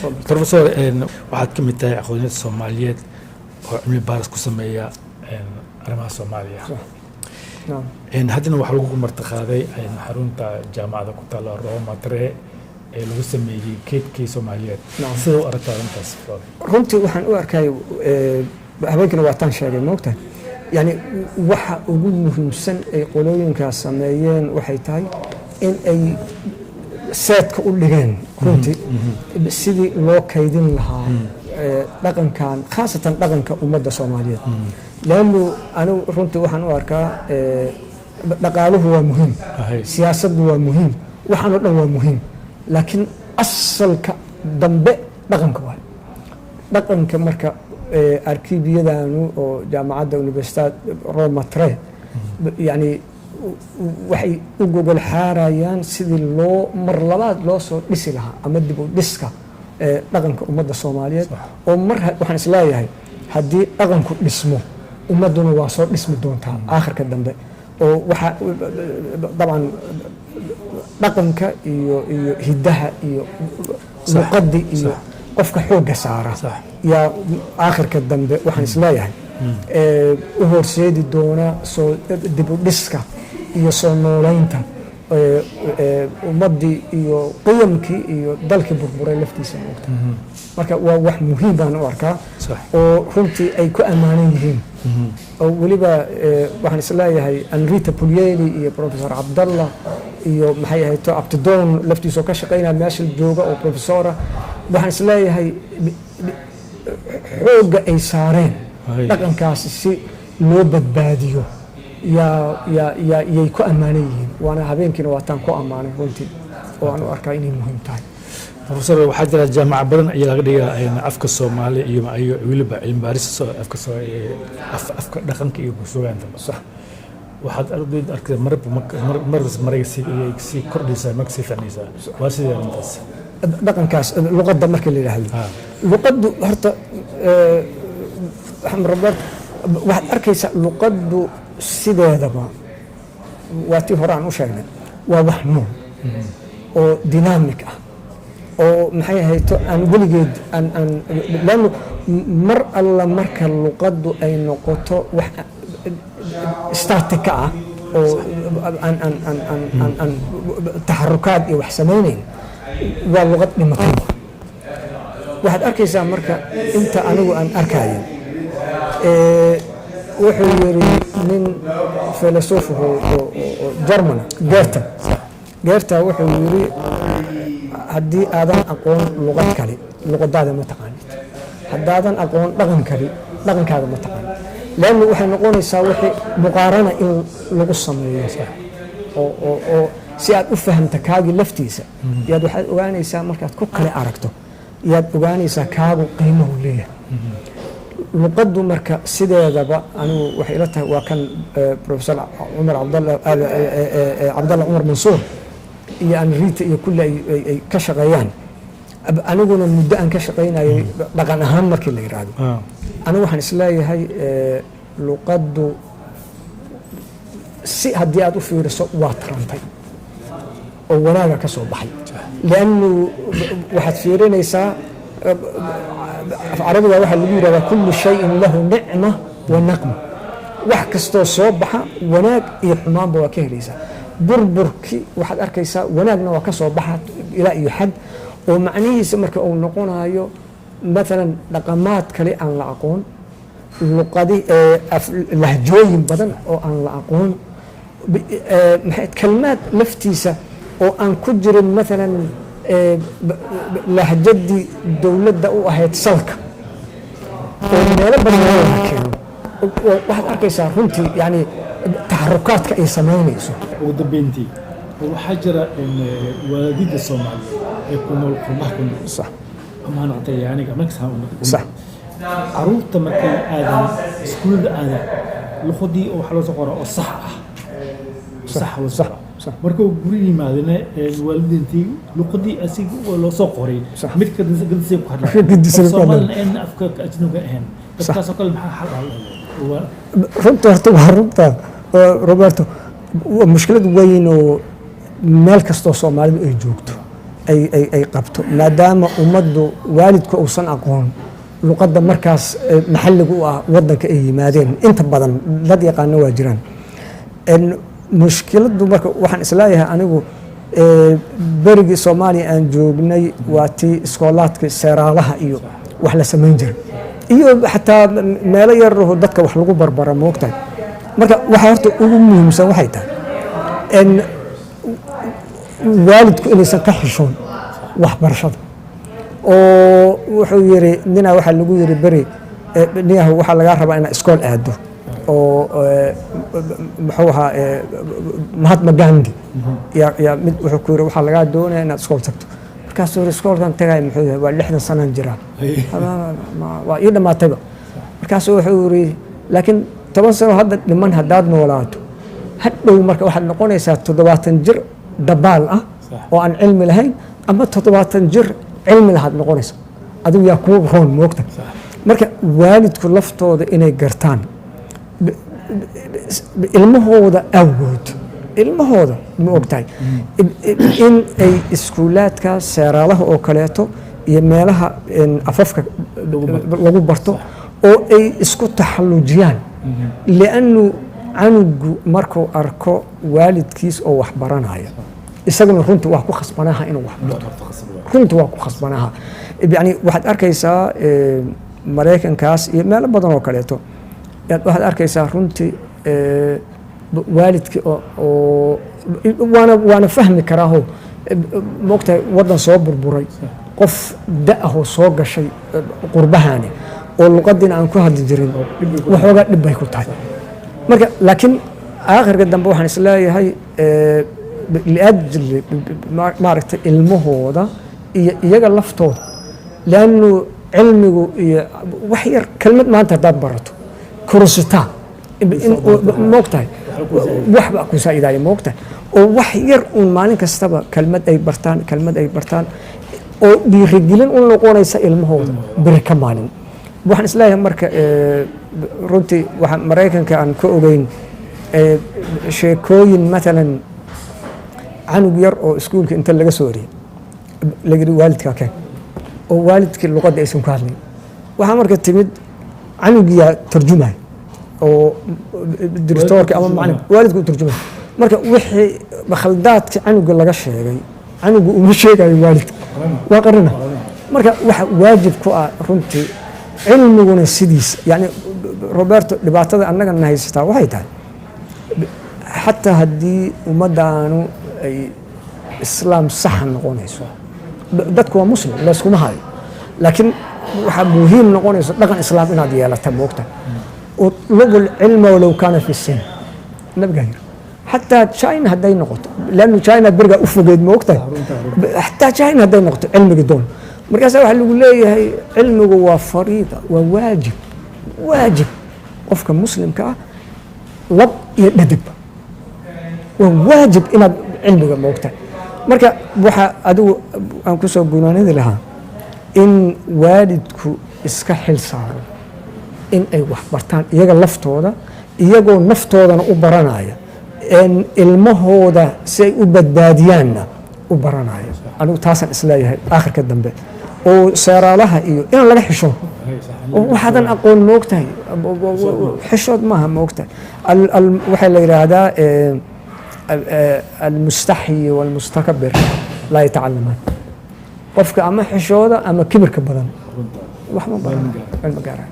Professor waxaad ka mid tahay aqooniyada Soomaaliyeed oo cilmi baaris ku sameeya arrimaha Soomaaliya haddana waxaa lagu martiqaaday xarunta jaamacadda ku taala Roma 3 ee lagu sameeyay keedkii Soomaaliyeed sidoo u aragtaa intaas runtii waxaan u arkay habeenkina waa tan sheegay moogtahay yani waxa ugu muhiimsan ay qolooyinkaas sameeyeen waxay tahay in ay seedka u dhigeen runtii sidii loo kaydin lahaa dhaqankan khaasatan dhaqanka ummadda Soomaaliyeed laannu anigu runtii waxaan u arkaa dhaqaaluhu waa muhiim siyaasaddu waa muhiim waxaan oo dhan waa muhiim laakiin asalka dambe dhaqanka waa dhaqanka marka arkiibiyadaanu oo jaamacadda Universidad Roma 3 yani waxay u gogol xaarayaan sidii loo mar labaad loo soo dhisi lahaa ama dib u dhiska dhaqanka ummadda Soomaaliyeed oo mar waxaan isleeyahay haddii dhaqanku dhismo ummaduna waa soo dhismi doontaa aakhirka dambe oo waxa dabcan dhaqanka iyo hidaha iyo luqadda iyo qofka xoogga saara yaa aakhirka dambe waxaan isleeyahay u horseedi doona soo dib u dhiska iyo soo nooleynta ummaddii iyo qiyamkii iyo dalkii burburay laftiisa moogta marka waa wax muhiim baan u arkaa oo runtii ay ku ammaanan yihiin oo weliba waxaan isleeyahay Anrita Puglieli iyo Professor Abdallah iyo maxay ahayd Abtidoon laftiisa ka shaqeynaa meesha jooga oo professora waxaan isleeyahay xoogga ay saareen dhaqankaasi si loo badbaadiyo yay ku ammaanan yihiin waana habeenkiina waa taan ku ammaanay runtii oo aan u arkaa inay muhiim tahay Professor waxaa jira jaamac badan ayaa laga dhigaa afka Soomaali iyo weliba cilmi baaris afka dhaqanka iyo suugaanta sax waxaad ardayda arkay maraysi si kordhaysaa ma si fiicnaysaa waa sidee intaas dhaqankaas luqadda marka la yiraahdo luqaddu horta Robert waxaad arkaysaa luqaddu sideedaba waa tii hore aan u sheegnay waa wax nool oo dynamic ah oo maxay ahayto aan weligeed aan laannu mar alla marka luqaddu ay noqoto wax static ah oo aan taxarukaad iyo wax samaynayn waa luqad dhimatay waxaad arkaysaa marka inta anigu aan arkayo wuxuu yiri nin filosof oo German Goethe wuxuu yiri haddii aadan aqoon luqad kale luqadaada ma taqaanid haddaadan aqoon dhaqan kale dhaqankaaga ma taqaanid laannu waxay noqonaysaa wixii muqaarana in lagu sameeyo oo si aad u fahamta kaagii laftiisa yaad waxaad ogaanaysaa markaad ku kale aragto yaad ogaanaysaa kaagu qiimuhu leeyahay luqaddu marka sideedaba anigu waxay ila tahay waa kan Professor Abdallah Umar Mansour iyo Anrita iyo kulli ay ka shaqeeyaan aniguna muddo aan ka shaqeynayay dhaqan ahaan markii la yiraahdo anigu waxaan isleeyahay luqaddu si haddii aad u fiiriso waa tarantay oo wanaaga ka soo baxay laannu waxaad fiirinaysaa عربية واحد اللي يقول كل شيء له نعمة ونقمة واحد كستو صوبها وناك يحمام بواكيه ليسا بربركي واحد أركيسا وناك نواكا صوبها إلى أي حد ومعنيه سمرك أو نقونها يو مثلا رقمات كلي عن العقون لقدي لهجوي بدن أو عن العقون كلمات لفتيسة أو عن كجر مثلا lahjadii dawladda u ahayd salka oo meelo badan laga keeno waxaad arkaysaa runtii yani taxarukaadka ay samaynayso ugu dambeyntii waxaa jira waalidiinta Soomaaliyeed ee ku nool qurbaha ku nool sax ama noqotay yani markaa sax caruurta markay aadan iskuulada aadan luqadii oo waxa loo soo qoraa oo sax ah sax marka uu guri yimaadana waalidiintii luqadii asiga oo loo soo qoray mid ka dadisay ku hadlay Soomaaliland in afka ajnabiga ahayn dadkaas oo kale maxaa xal ah runta Roberto mushkilad weyn oo meel kastoo Soomaalidu ay joogto ay qabto maadaama ummaddu waalidku uusan aqoon luqadda markaas maxalliga u ah waddanka ay yimaadeen inta badan dad yaqaano waa jiraan mushkiladdu marka waxaan isleeyahay anigu berigii soomaaliya aan joognay waa tii iskoolaadka seeraalaha iyo wax la samayn jiray iyo xataa meelo yaraho dadka wax lagu barbara moogtahay marka waxa horta ugu muhiimsan waxay tahay waalidku inaysan ka xishoon waxbarashada oo wuxuu yiri ninaa waxaa lagu yiri beri niyahu waxaa lagaa rabaa inaad iskool aado oo muxuu ahaa Mahatma Gandhi yaa mid wuxuu ku yiri waxaa lagaa doonaya inaad iskool tagto markaasuu yiri iskoolkan tagay muxuu yahay waa 60 sano jiraa waa ii dhamaatayba markaasuu wuxuu yiri laakiin 10 sano hadda dhiman haddaad noolaato hadhow marka waxaad noqonaysaa 70 jir dabaal ah oo aan cilmi lahayn ama 70 jir cilmi lahaad noqonaysa adigu yaa kuu roon moogta marka waalidku laftooda inay gartaan ilmahooda awood ilmahooda ma ogtahay in ay iskuulaadka seeraalaha oo kaleeto iyo meelaha afafka lagu barto oo ay isku taxallujiyaan liannu canugu markuu arko waalidkiis oo wax baranaya isaguna runtii waa ku khasbanaha inuu wax barto runtii waa ku khasbanaha yani waxaad arkaysaa maraykankaas iyo meelo badan oo kaleeto waxaad arkaysaa runtii waalidkii oo waana fahmi karaaho moogtahay waddan soo burburay qof da-ahoo soo gashay qurbahani oo luqadiina aan ku hadli jirin waxoogaa dhib bay ku tahay marka laakiin aakhirka dambe waxaan isleeyahay liajli maaragtay ilmahooda iyo iyaga laftooda leannu cilmigu iyo wax yar kelmad maanta haddaad barato kurositaa moogtahay waxba ku saa'idaaya moogtahay oo wax yar uun maalin kastaba kelmad ay bartaan oo dhiirigelin u noqonaysa ilmahooda beri ka maalin waxaan isleeyahay marka runtii waxa maraykanka aan ka ogeyn sheekooyin maalan canug yar oo iskuulka inta laga soo oriyay laga yiri waalidka keen oo waalidkii luqadda aysan ku hadlayn waxaa marka timid canugiyaa tarjumaya oo directoorka ama macallin waalidku u tarjumaya marka wixii khaldaadka canuga laga sheegay canugu uma sheegayo waalidka waa qarina marka waxa waajib ku ah runtii cilmiguna sidiisa yani Roberto dhibaatada annaga na haysataa waxay tahay xataa haddii ummadaanu ay islaam sax noqonayso dadku waa muslim layskuma hayo laakiin waxaa muhiim noqonayso dhaqan islaam inaad yeelata moogta اطلبوا العلم ولو كان في السن نبقى هنا حتى تشاينا هداي نقطة لأنه تشاينا برجع أفقد موقتها حتى تشاينا هداي نقطة علم قدون مركز واحد يقول لي هي علم هو فريضة وواجب واجب وفق مسلم كا لب يندب وواجب إن علم موقتها مركز وح أدو أنكسر بنانين لها إن والدك إسكحل صار in ay wax bartaan iyaga laftooda iyagoo naftoodana u baranaya ilmahooda si ay u badbaadiyaanna u baranaya anigu taasaan isleeyahay aakhirka dambe oo seeraalaha iyo inaan laga xisho waxaadan aqoon moogtahay xishood maaha moogtahay waxaa la yidhaahdaa almustaxyi walmustakabir laa yatacalamaan qofka ama xishooda ama kibirka badan wax ma baran ma gaaraan